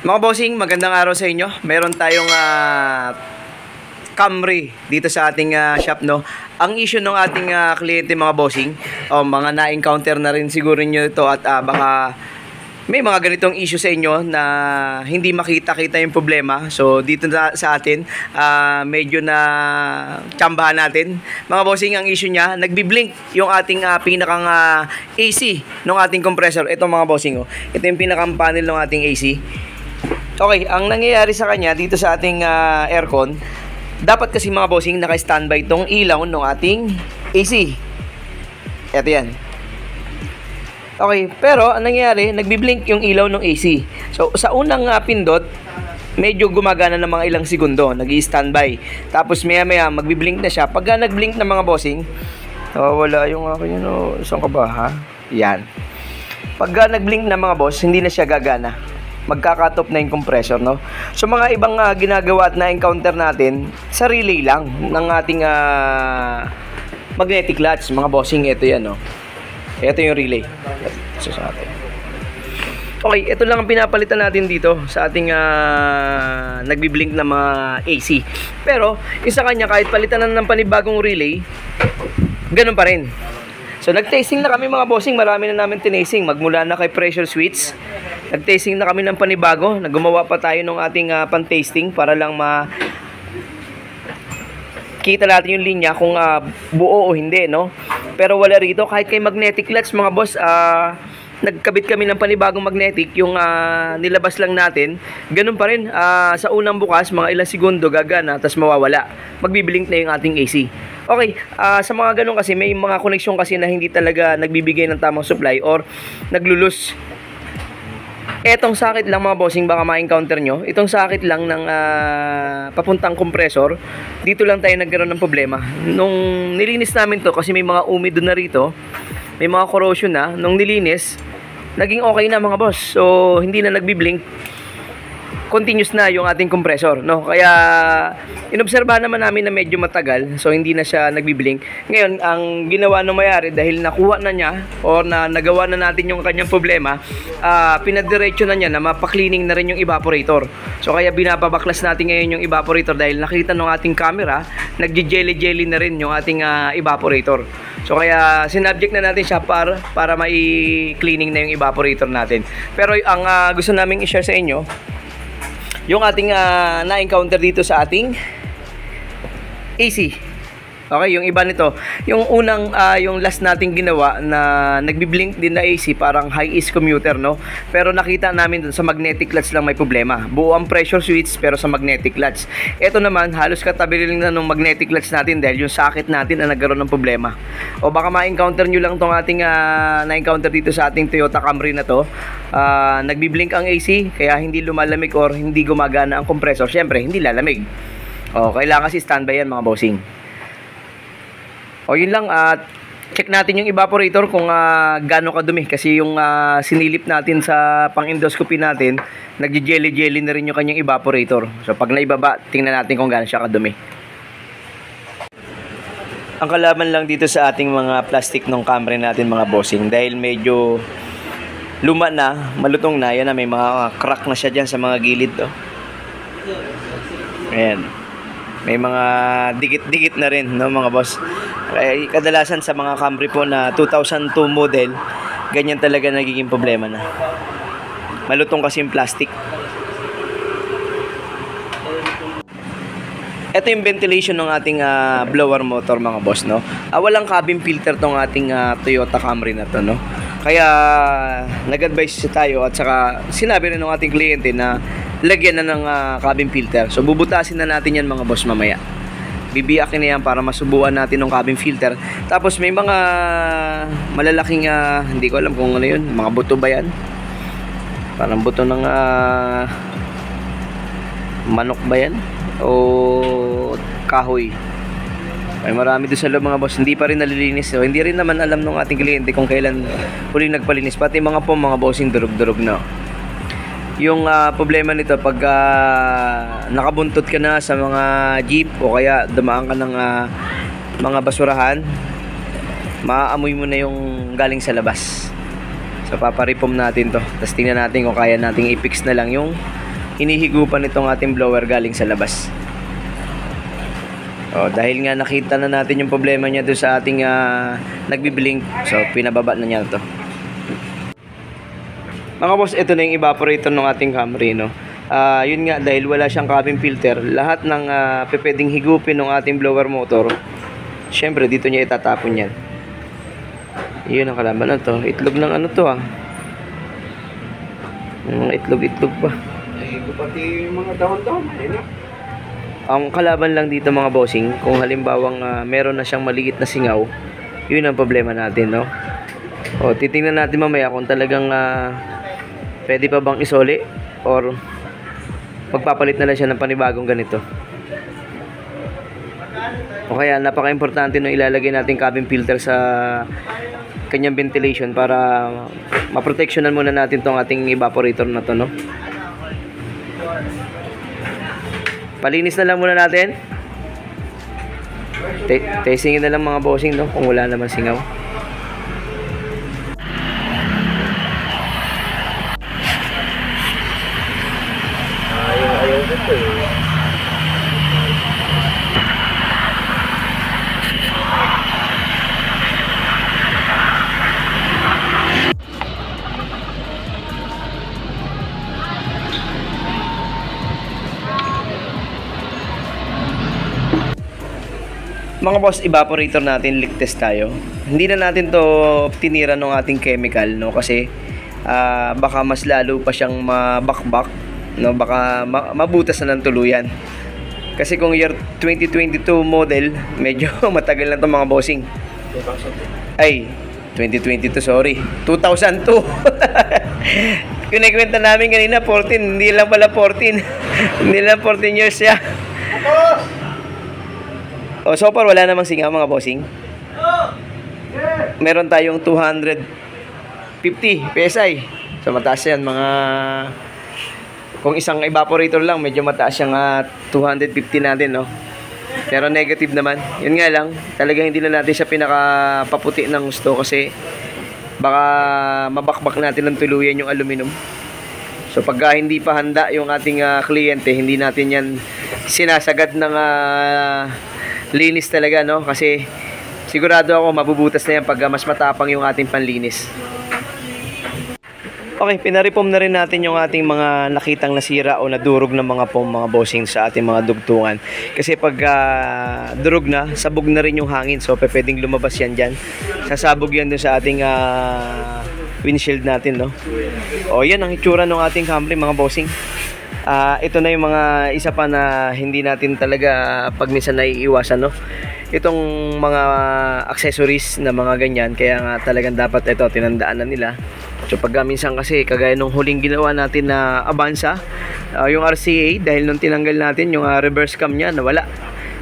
Mga bossing, magandang araw sa inyo. Meron tayong Camry dito sa ating shop, no. Ang issue ng ating kliyente, mga bossing, mga na-encounter na rin siguro niyo ito at baka may mga ganitong issue sa inyo na hindi makita-kita yung problema. So dito sa atin, medyo na tsambahan natin. Mga bossing, ang issue niya, nagbi-blink yung ating pinakang AC ng ating compressor. Ito mga bossing, ito yung pinakang panel ng ating AC. Okay, ang nangyayari sa kanya dito sa ating aircon, dapat kasi mga bossing naka-standby tong ilaw ng ating AC. Ito yan. Okay, pero ang nangyayari, nagbi-blink yung ilaw ng AC. So sa unang pindot, medyo gumagana ng mga ilang segundo, nag-i-standby. Tapos maya-maya magbi-blink na siya. Pagka nag-blink na mga bossing, wala yung akin yun, saan ka ba ha? Yan. Pagka nag-blink na mga boss, hindi na siya gagana. Magka-cut off na yung compressor, no? So mga ibang ginagawa at na-encounter natin, sa relay lang ng ating magnetic latch, mga bossing. Ito yan, no? Ito yung relay. So, sa atin. Okay, ito lang ang pinapalitan natin dito sa ating nagbi-blink na mga AC. Pero isa kanya, kahit palitan na ng panibagong relay, ganun pa rin. So nag-tasting na kami mga bossing, marami na namin tinasting, magmula na kay pressure switch. Nag-tasting na kami ng panibago, naggumawa pa tayo ng ating pan-tasting para lang kita natin yung linya kung buo o hindi, no? Pero wala rito, kahit kay magnetic latch mga boss, nagkabit kami ng panibagong magnetic, yung nilabas lang natin, ganun pa rin, sa unang bukas, mga ilang segundo gagana, tapos mawawala, magbiblink na yung ating AC. Okay, sa mga ganun kasi, may mga koneksyon kasi na hindi talaga nagbibigay ng tamang supply or naglulus. Etong sakit lang mga bossing, baka ma-encounter nyo, itong sakit lang ng papuntang compressor, dito lang tayo nagkaroon ng problema. Nung nilinis namin to, kasi may mga umido na rito, may mga corrosion na, nung nilinis, naging okay na mga boss. So hindi na nagbi-blink, continuous na yung ating compressor, no? Kaya inobserbahan naman namin na medyo matagal, so hindi na siya nagbi-blink. Ngayon, ang ginawa ng may-ari, dahil nakuha na niya or nagawa na natin yung kanyang problema, pinadiretso na niya na mapa-cleaning na rin yung evaporator. So kaya binababaklas natin ngayon yung evaporator dahil nakita ng ating camera, nagje-jelly-jelly na rin yung ating evaporator. So kaya sinubject na natin siya para mai-cleaning na yung evaporator natin. Pero ang gusto naming i-share sa inyo, yung ating na-encounter dito sa ating AC. Okay, yung iba nito, yung unang, yung last nating ginawa na nagbi-blink din na AC, parang high-ease commuter, no? Pero nakita namin dun sa magnetic latch lang may problema. Buo ang pressure switch pero sa magnetic latch. Ito naman, halos katabi rin na ng magnetic latch natin dahil yung socket natin ang nagkaroon ng problema. O baka ma-encounter nyo lang tong ating na-encounter dito sa ating Toyota Camry na to. Nagbi-blink ang AC, kaya hindi lumalamig or hindi gumagana ang compressor. Syempre, hindi lalamig. O, kailangan kasi standby yan mga bossing. O yun lang, check natin yung evaporator kung gaano kadumi, kasi yung sinilip natin sa pang-endoscopy natin, nagje-jelly-jelly na rin yung kanyang evaporator. So pag naibaba, tingnan natin kung gaano siya kadumi. Ang kalaman lang dito sa ating mga plastic ng Camry natin mga bossing, dahil medyo luma na, malutong na, yan na, may mga crack na siya dyan sa mga gilid to. Ayan. May mga dikit-dikit na rin, no mga boss. Kadalasan sa mga Camry po na 2002 model, ganyan talaga nagiging problema na. Malutong kasi yung plastic. Ito yung ventilation ng ating blower motor mga boss, no. Walang cabin filter tong ating Toyota Camry na to, no. Kaya nag-advise tayo at saka sinabi rin ng ating kliyente na lagyan na ng cabin filter. So bubutasin na natin yan mga boss mamaya. Bibiyakin na yan para masubuan natin ng cabin filter. Tapos may mga malalaking hindi ko alam kung ano yun, mga buto ba yan? Parang buto ng manok ba yan? O kahoy. May marami doon sa loob mga boss, hindi pa rin nalilinis. So hindi rin naman alam ng ating kliyente kung kailan huling nagpalinis. Pati mga bossing durog-durog na. Yung problema nito pag nakabuntot ka na sa mga jeep o kaya dumaan ka ng mga basurahan, maaamoy mo na yung galing sa labas. So paparipom natin to. Tapos tingnan natin kung kaya nating i-fix na lang yung hinihigupan itong ating blower galing sa labas. Dahil nga nakita na natin yung problema niya doon sa ating nagbiblink, so pinababa na niya to. Mga boss, ito na yung evaporator ng ating Camry, no? Yun nga, dahil wala siyang cabin filter, lahat ng pwedeng higupin ng ating blower motor, syempre dito niya itatapon yan. Yun ang kalaban na to. Itlog ng ano to itlog pa. Pati mga dahon-dahon. Ang kalaban lang dito mga bossing, kung halimbawang meron na siyang maliit na singaw, yun ang problema natin, no? Titingnan natin mamaya kung talagang pwede pa bang isoli or magpapalit na lang siya ng panibagong ganito. O kaya napaka-importante nung ilalagay natin cabin filter sa kanyang ventilation para maproteksyonan muna natin tong ating evaporator na to, no? Palinis na lang muna natin. Testingin na lang mga bossing, no? Kung wala naman singaw. Ayaw dito Mga boss, evaporator natin, leak test tayo. Hindi na natin to tinira ng ating chemical, no? Kasi baka mas lalo pa siyang mabakbak, no? Baka mabutas na ng tuluyan. Kasi kung year 2022 model, medyo matagal na to mga bossing. 2000. Ay, 2022, sorry. 2002. Kinikwenta namin kanina 14, hindi lang pala 14. Hindi lang 14 years siya. So far wala namang singaw mga bossing. Meron tayong 250 PSI. So mataas yan mga, kung isang evaporator lang medyo mataas yung 250 natin, no? Pero negative naman. Yun nga lang, talagang hindi na natin siya pinakapaputi ng gusto kasi baka mabakbak natin ng tuluyan yung aluminum. So pagka hindi pa handa yung ating kliyente, hindi natin yan sinasagad ng linis talaga, no? Kasi sigurado ako mabubutas na yan pag mas matapang yung ating panlinis. Okay, pinarepom na rin natin yung ating mga nakitang nasira o nadurog ng mga foam, mga bossing, sa ating mga dugtungan. Kasi pag durog na, sabog na rin yung hangin. So pwedeng lumabas yan dyan. Sasabog yan dun sa ating windshield natin, no? Yan ang itsura ng ating Camry, mga bossing. Ito na yung mga isa pa na hindi natin talaga pag minsan naiiwasan, no? Itong mga accessories na mga ganyan, kaya nga talagang dapat ito tinandaan na nila. So pag minsan kasi kagaya nung huling ginawa natin na Avanza, yung RCA, dahil nung tinanggal natin yung reverse cam niya, nawala.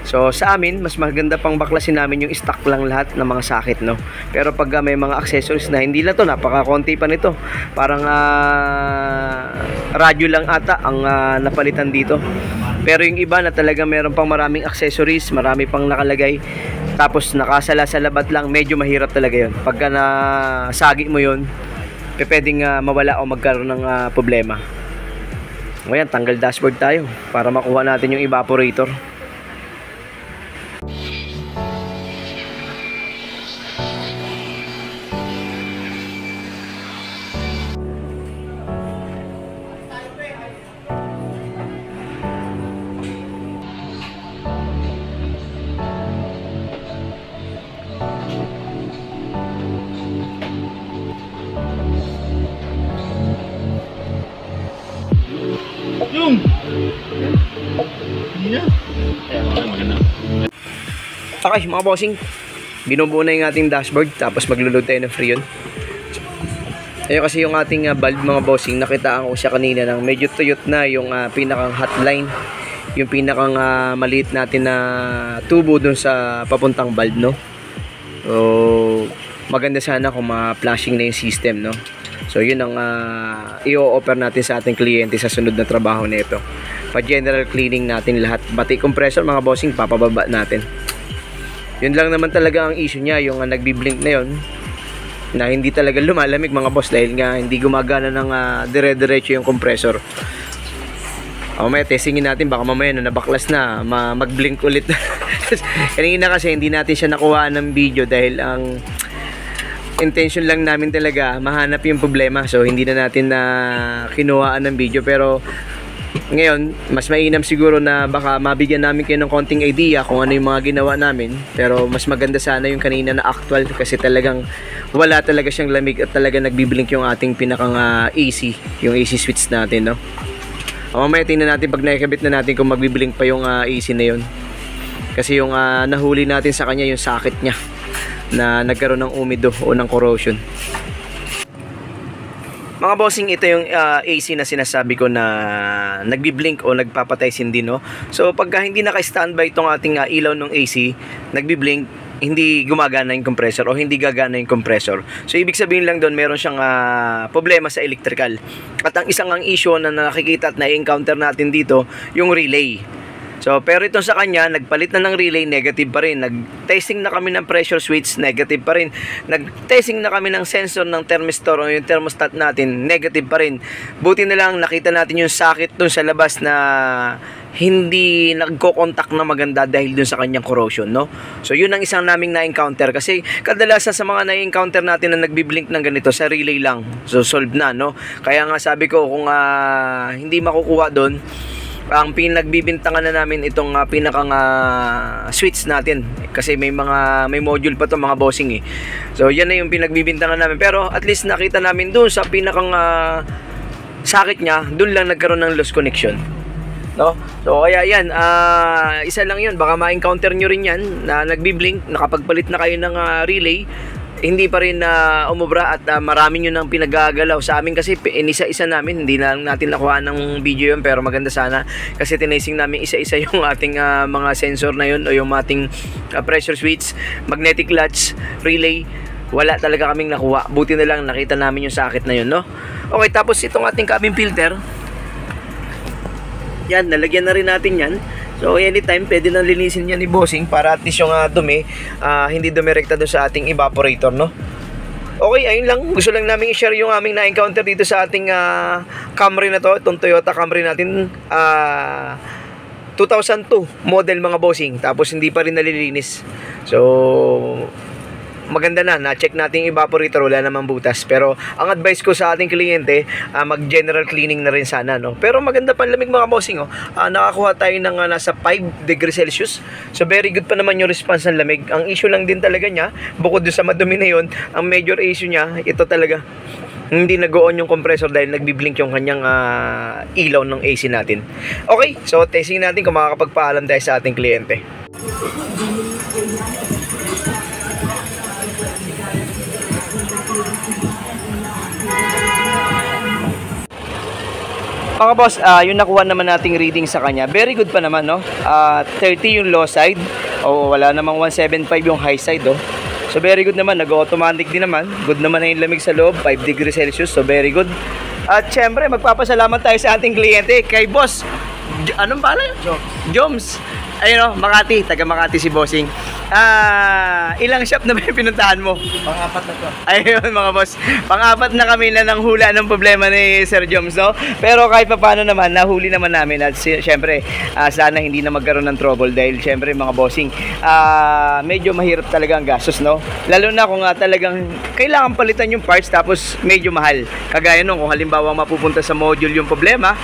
So sa amin, mas maganda pang baklasin namin yung stock lang lahat ng mga sakit, no? Pero pag may mga accessories na hindi lang to, napaka-konti pa nito. Parang radyo lang ata ang napalitan dito. Pero yung iba na talaga meron pang maraming accessories, marami pang nakalagay, tapos nakasala sa labat lang, medyo mahirap talaga yun. Pagka nasagi mo yun, pwedeng mawala o magkaroon ng problema. Ngayon, tanggal dashboard tayo para makuha natin yung evaporator. Yung! Hindi na. Okay mga bossing, binubuo na yung ating dashboard, tapos maglulod tayo ng Freon. Ayun kasi yung ating bulb mga bossing, nakitaan ko siya kanina ng medyo tuyot na yung pinakang hotline, yung pinakang maliit natin na tubo dun sa papuntang bulb, no? So maganda sana kung ma-flashing na yung system, no? So yun ang i-offer natin sa ating kliyente sa sunod na trabaho nito. Pa-general cleaning natin lahat. Pati compressor mga bossing, papababa natin. Yun lang naman talaga ang issue niya, yung nagbi-blink na yun, na hindi talaga lumalamig mga boss, dahil nga hindi gumagana ng dire-diretso yung compressor. Mamaya testingin natin, baka mamaya na nabaklas na, mag-blink ulit. Kanina kasi hindi natin siya nakuha ng video dahil ang intention lang namin talaga mahanap yung problema. So hindi na natin na kinuhaan ng video, pero ngayon mas mainam siguro na baka mabigyan namin kayo ng konting idea kung ano yung mga ginawa namin. Pero mas maganda sana yung kanina na actual, kasi talagang wala talaga siyang lamig at talaga nagbiblink yung ating pinakang AC, yung AC switch natin, no? Mamaya tingnan natin pag nakikabit na natin kung magbiblink pa yung AC na yun, kasi yung nahuli natin sa kanya yung socket nya na nagkaroon ng umido o ng corrosion. Mga bossing, ito yung AC na sinasabi ko na nagbi-blink o nagpapatay sindi, no? So pagka hindi naka-standby itong ating ilaw ng AC, nagbi-blink, hindi gumagana yung compressor o hindi gagana yung compressor. So ibig sabihin lang doon, meron siyang problema sa electrical. At ang isang issue na nakikita at na-encounter natin dito, yung relay. So, pero ito sa kanya, nagpalit na ng relay, negative pa rin. Nag-testing na kami ng pressure switch, negative pa rin. Nag-testing na kami ng sensor ng thermistor o yung thermostat natin, negative pa rin. Buti na lang nakita natin yung socket dun sa labas na hindi nagko-contact na maganda dahil dun sa kanyang corrosion, no? So, yun ang isang naming na-encounter. Kasi kadalasan sa mga na-encounter natin na nagbi-blink ng ganito, sa relay lang. So, solve na, no? Kaya nga sabi ko, kung hindi makukuha dun, ang pinagbibintangan na namin itong pinakang switch natin, kasi may module pa to mga bossing eh. So yan na yung pinagbibintangan namin, pero at least nakita namin doon sa pinakang socket nya, doon lang nagkaroon ng loss connection, no? So kaya yan, isa lang yun, baka ma-encounter nyo rin yan na nagbi-blink, nakapagpalit na kayo ng relay, hindi pa rin umubra at marami nyo nang pinagagalaw. Sa amin kasi inisa-isa namin, hindi na natin nakuha ng video yun, pero maganda sana kasi tinasing namin isa-isa yung ating mga sensor na yun o yung ating pressure switch, magnetic latch, relay. Wala talaga kaming nakuha, buti na lang nakita namin yung socket na yun, no? Okay, tapos itong ating cabin filter, yan, nalagyan na rin natin yan. So anytime pwede nang linisin yan ni bossing para at least yung dumi hindi dumirekta doon sa ating evaporator, no? Okay, ayun lang, gusto lang namin i-share yung aming na-encounter dito sa ating Camry na to, itong Toyota Camry natin, 2002 model mga bossing, tapos hindi pa rin nalilinis. So maganda na-check natin yung evaporator, wala namang butas. Pero ang advice ko sa ating kliyente, mag general cleaning na rin sana, no? Pero maganda pa lamig mga bossing, oh. Nakakuha tayo ng nasa 5 degrees Celsius. So very good pa naman yung response ng lamig. Ang issue lang din talaga niya, bukod doon sa madumi na yun, ang major issue niya, ito talaga, hindi nag-on yung compressor dahil nagbi-blink yung kanyang ilaw ng AC natin. Okay, so testing natin kung makakapagpaalam tayo sa ating kliyente. Mga boss, yung nakuha naman nating reading sa kanya, very good pa naman, no? 30 yung low side, o wala namang 175 yung high side, oh. So very good naman, nag-automatic din naman. Good naman na yung lamig sa loob, 5 degrees Celsius, so very good. At syempre, magpapasalamat tayo sa ating kliyente, kay boss, anong pala yun? Joms. Ayun, oh, Makati, taga Makati si bossing. Ilang shop na ba yung pinuntahan mo? Pang-apat na to. Ayun mga boss, pang-apat na kami na nang hula ng problema ni Sir Joms, no? Pero kahit pa paano naman, nahuli naman namin. At syempre, sana hindi na magkaroon ng trouble dahil syempre mga bossing, medyo mahirap talaga ang gastos, no? Lalo na kung talagang kailangan palitan yung parts tapos medyo mahal. Kagaya nung kung halimbawa mapupunta sa module yung problema,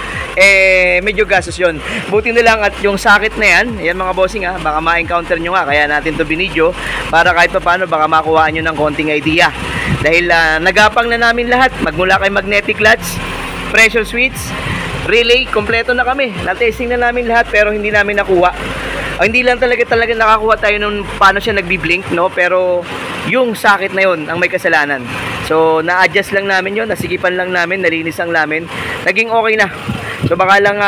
medyo gastos yun. Buti na lang at yung socket na yan mga bossing, baka ma-encounter nyo nga, kaya natin to binidyo para kahit pa paano baka makuha nyo ng konting idea. Dahil nagapang na namin lahat, magmula kay magnetic latch, pressure switch, relay, kompleto na kami. Na-testing na namin lahat pero hindi namin nakuha. Hindi lang talaga nakakuha tayo nung paano siya nagbi-blink, no? Pero yung socket na yun ang may kasalanan. So na-adjust lang namin yun, nasigipan lang namin, nalinis ang namin, naging okay na. So baka lang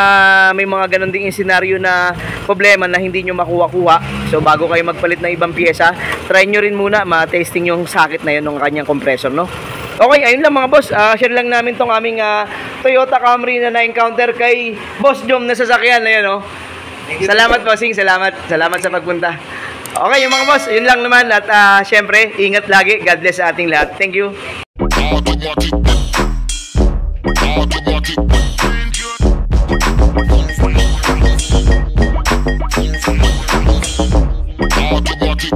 may mga ganun ding scenario na problema na hindi nyo makuha-kuha. So bago kayo magpalit ng ibang pyesa, try nyo rin muna ma-testing yung socket na yun ng kanyang compressor, no? Okay, ayun lang mga boss, share lang namin tong aming Toyota Camry na na-encounter kay Boss Jom na sasakyan na yun, no? Salamat bossing, salamat sa pagpunta. Okay, yung mga boss, yun lang naman. At syempre, ingat lagi. God bless sa ating lahat. Thank you. Automatic.